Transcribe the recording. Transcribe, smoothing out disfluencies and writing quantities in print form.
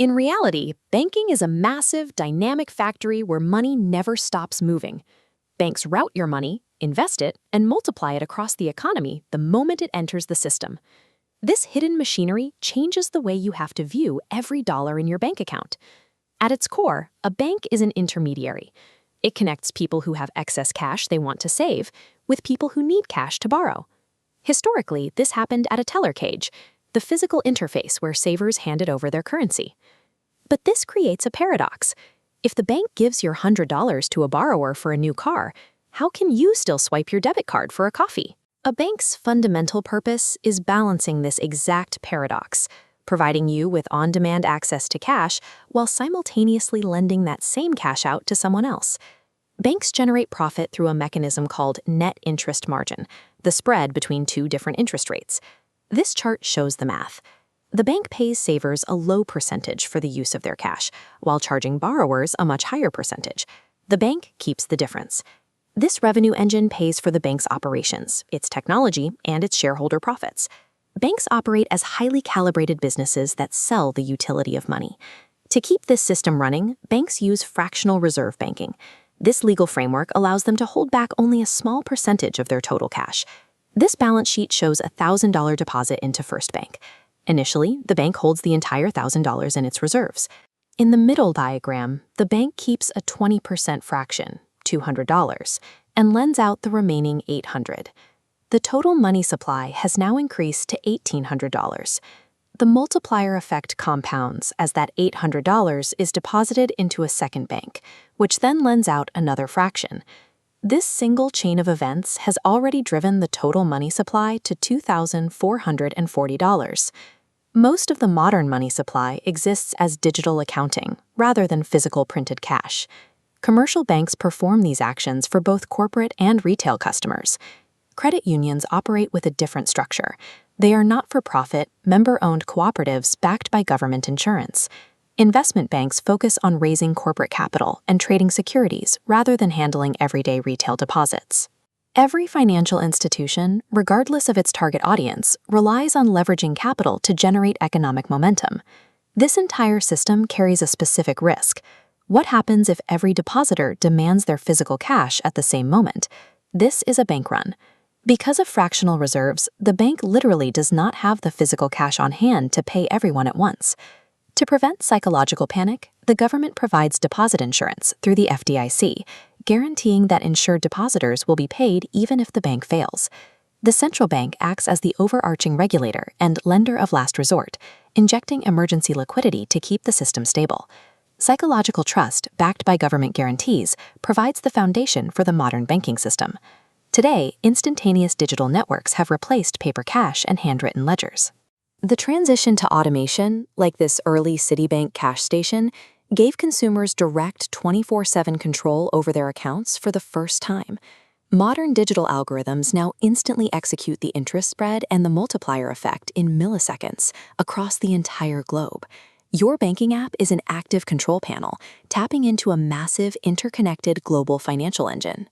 In reality, banking is a massive, dynamic factory where money never stops moving. Banks route your money, invest it, and multiply it across the economy the moment it enters the system. This hidden machinery changes the way you have to view every dollar in your bank account. At its core, a bank is an intermediary. It connects people who have excess cash they want to save with people who need cash to borrow. Historically, this happened at a teller cage, the physical interface where savers handed over their currency. But this creates a paradox. If the bank gives your $100 to a borrower for a new car, how can you still swipe your debit card for a coffee? A bank's fundamental purpose is balancing this exact paradox, providing you with on-demand access to cash while simultaneously lending that same cash out to someone else. Banks generate profit through a mechanism called net interest margin, the spread between two different interest rates. This chart shows the math. The bank pays savers a low percentage for the use of their cash, while charging borrowers a much higher percentage. The bank keeps the difference. This revenue engine pays for the bank's operations, its technology, and its shareholder profits. Banks operate as highly calibrated businesses that sell the utility of money. To keep this system running, banks use fractional reserve banking. This legal framework allows them to hold back only a small percentage of their total cash. This balance sheet shows a $1,000 deposit into First Bank. Initially, the bank holds the entire $1,000 in its reserves. In the middle diagram, the bank keeps a 20% fraction, $200, and lends out the remaining $800. The total money supply has now increased to $1,800. The multiplier effect compounds as that $800 is deposited into a second bank, which then lends out another fraction. This single chain of events has already driven the total money supply to $2,440. Most of the modern money supply exists as digital accounting, rather than physical printed cash. Commercial banks perform these actions for both corporate and retail customers. Credit unions operate with a different structure. They are not-for-profit, member-owned cooperatives backed by government insurance. Investment banks focus on raising corporate capital and trading securities rather than handling everyday retail deposits. Every financial institution, regardless of its target audience, relies on leveraging capital to generate economic momentum. This entire system carries a specific risk. What happens if every depositor demands their physical cash at the same moment? This is a bank run. Because of fractional reserves, the bank literally does not have the physical cash on hand to pay everyone at once. To prevent psychological panic, the government provides deposit insurance through the FDIC, guaranteeing that insured depositors will be paid even if the bank fails. The central bank acts as the overarching regulator and lender of last resort, injecting emergency liquidity to keep the system stable. Psychological trust, backed by government guarantees, provides the foundation for the modern banking system. Today, instantaneous digital networks have replaced paper cash and handwritten ledgers. The transition to automation, like this early Citibank cash station, gave consumers direct 24/7 control over their accounts for the first time. Modern digital algorithms now instantly execute the interest spread and the multiplier effect in milliseconds across the entire globe. Your banking app is an active control panel, tapping into a massive, interconnected global financial engine.